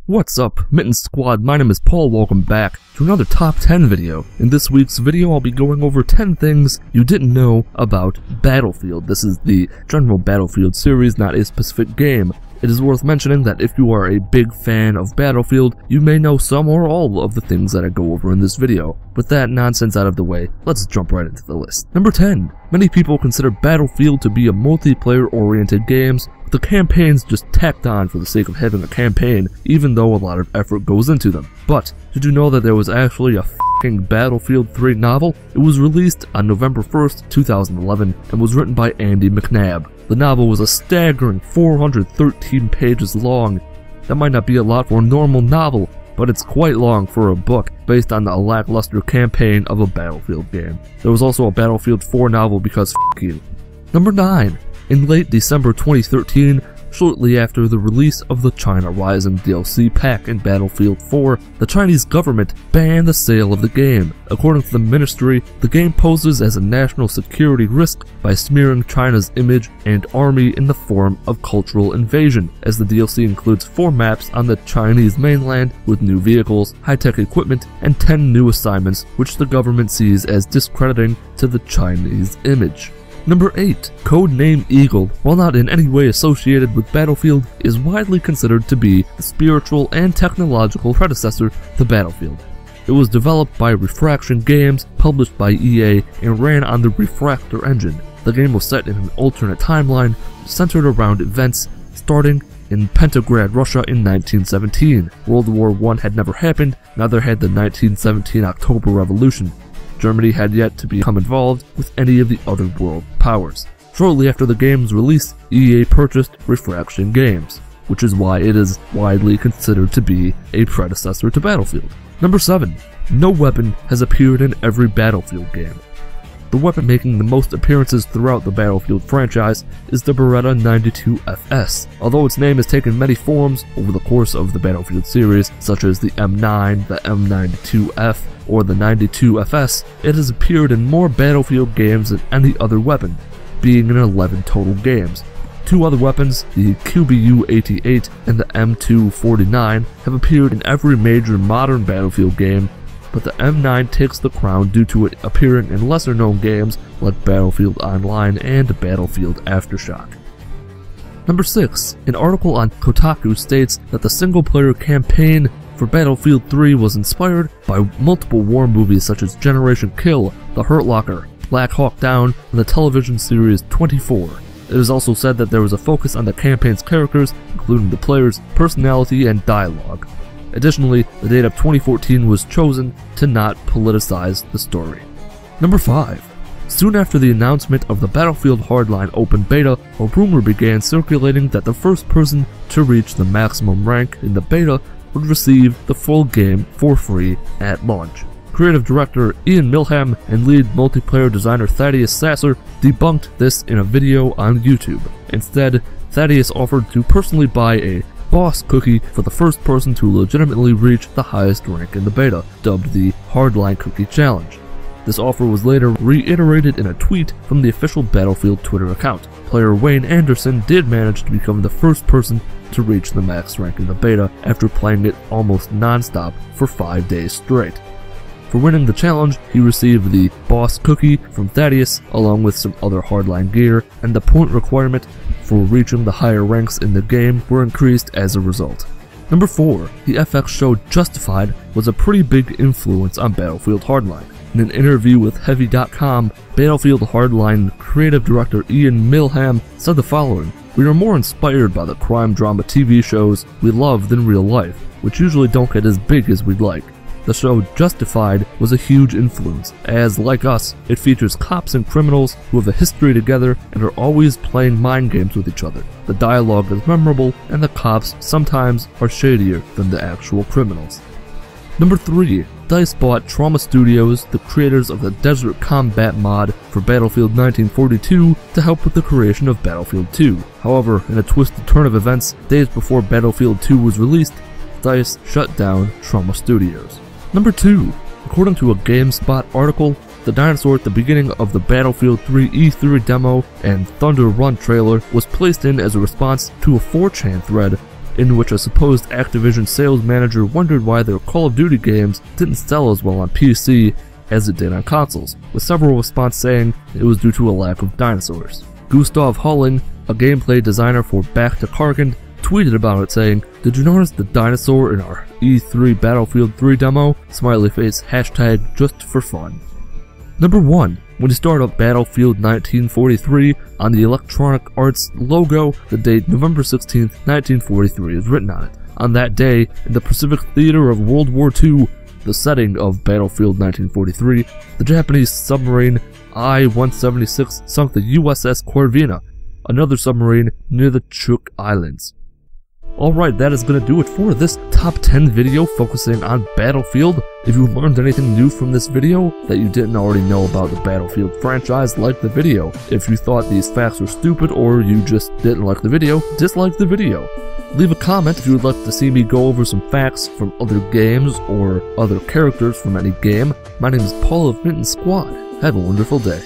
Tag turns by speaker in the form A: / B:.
A: What's up, Mitten Squad? My name is Paul. Welcome back to another Top 10 video. In this week's video, I'll be going over 10 things you didn't know about Battlefield. This is the general Battlefield series, not a specific game. It is worth mentioning that if you are a big fan of Battlefield, you may know some or all of the things that I go over in this video. With that nonsense out of the way, let's jump right into the list. Number 10. Many people consider Battlefield to be a multiplayer-oriented game, with the campaigns just tacked on for the sake of having a campaign, even though a lot of effort goes into them. But, did you know that there was actually a f***ing Battlefield 3 novel? It was released on November 1st, 2011, and was written by Andy McNab. The novel was a staggering 413 pages long. That might not be a lot for a normal novel, but it's quite long for a book based on the lackluster campaign of a Battlefield game. There was also a Battlefield 4 novel because f*** you. Number 9. In late December 2013, shortly after the release of the China Rising DLC pack in Battlefield 4, the Chinese government banned the sale of the game. According to the ministry, the game poses as a national security risk by smearing China's image and army in the form of cultural invasion, as the DLC includes 4 maps on the Chinese mainland with new vehicles, high-tech equipment, and 10 new assignments which the government sees as discrediting to the Chinese image. Number 8. Codename Eagle, while not in any way associated with Battlefield, is widely considered to be the spiritual and technological predecessor to Battlefield. It was developed by Refraction Games, published by EA, and ran on the Refractor engine. The game was set in an alternate timeline, centered around events starting in Petrograd, Russia in 1917. World War I had never happened, neither had the 1917 October Revolution. Germany had yet to become involved with any of the other world powers. Shortly after the game's release, EA purchased Refraction Games, which is why it is widely considered to be a predecessor to Battlefield. Number 7. No weapon has appeared in every Battlefield game. The weapon making the most appearances throughout the Battlefield franchise is the Beretta 92FS. Although its name has taken many forms over the course of the Battlefield series, such as the M9, the M92F, or the 92FS, it has appeared in more Battlefield games than any other weapon, being in 11 total games. 2 other weapons, the QBU-88 and the M249, have appeared in every major modern Battlefield game, but the M9 takes the crown due to it appearing in lesser-known games like Battlefield Online and Battlefield Aftershock. Number 6. An article on Kotaku states that the single-player campaign for Battlefield 3 was inspired by multiple war movies such as Generation Kill, The Hurt Locker, Black Hawk Down, and the television series 24. It is also said that there was a focus on the campaign's characters, including the players' personality and dialogue. Additionally, the date of 2014 was chosen to not politicize the story. Number 5. Soon after the announcement of the Battlefield Hardline open beta, a rumor began circulating that the first person to reach the maximum rank in the beta would receive the full game for free at launch. Creative director Ian Milham and lead multiplayer designer Thaddeus Sasser debunked this in a video on YouTube. Instead, Thaddeus offered to personally buy a boss cookie for the first person to legitimately reach the highest rank in the beta, dubbed the Hardline Cookie Challenge. This offer was later reiterated in a tweet from the official Battlefield Twitter account. Player Wayne Anderson did manage to become the first person to reach the max rank in the beta after playing it almost non-stop for 5 days straight. For winning the challenge, he received the boss cookie from Thaddeus along with some other Hardline gear, and the point requirement for reaching the higher ranks in the game were increased as a result. Number 4. The FX show Justified was a pretty big influence on Battlefield Hardline. In an interview with Heavy.com, Battlefield Hardline creative director Ian Milham said the following: "We are more inspired by the crime drama TV shows we love than real life, which usually don't get as big as we'd like. The show Justified was a huge influence, as, like us, it features cops and criminals who have a history together and are always playing mind games with each other. The dialogue is memorable, and the cops sometimes are shadier than the actual criminals." Number 3. DICE bought Trauma Studios, the creators of the Desert Combat mod for Battlefield 1942, to help with the creation of Battlefield 2. However, in a twisted turn of events, days before Battlefield 2 was released, DICE shut down Trauma Studios. Number 2. According to a GameSpot article, the dinosaur at the beginning of the Battlefield 3 E3 demo and Thunder Run trailer was placed in as a response to a 4chan thread in which a supposed Activision sales manager wondered why their Call of Duty games didn't sell as well on PC as it did on consoles, with several responses saying it was due to a lack of dinosaurs. Gustav Hulling, a gameplay designer for Back to Karkand, tweeted about it saying, "Did you notice the dinosaur in our E3 Battlefield 3 demo? Smiley face, hashtag just for fun." Number 1. When you start up Battlefield 1943, on the Electronic Arts logo, the date November 16th, 1943 is written on it. On that day, in the Pacific Theater of World War II, the setting of Battlefield 1943, the Japanese submarine I-176 sunk the USS Corvina, another submarine near the Chuuk Islands. Alright, that is going to do it for this top 10 video focusing on Battlefield. If you learned anything new from this video that you didn't already know about the Battlefield franchise, like the video. If you thought these facts were stupid or you just didn't like the video, dislike the video. Leave a comment if you would like to see me go over some facts from other games or other characters from any game. My name is Paul of Mitten Squad. Have a wonderful day.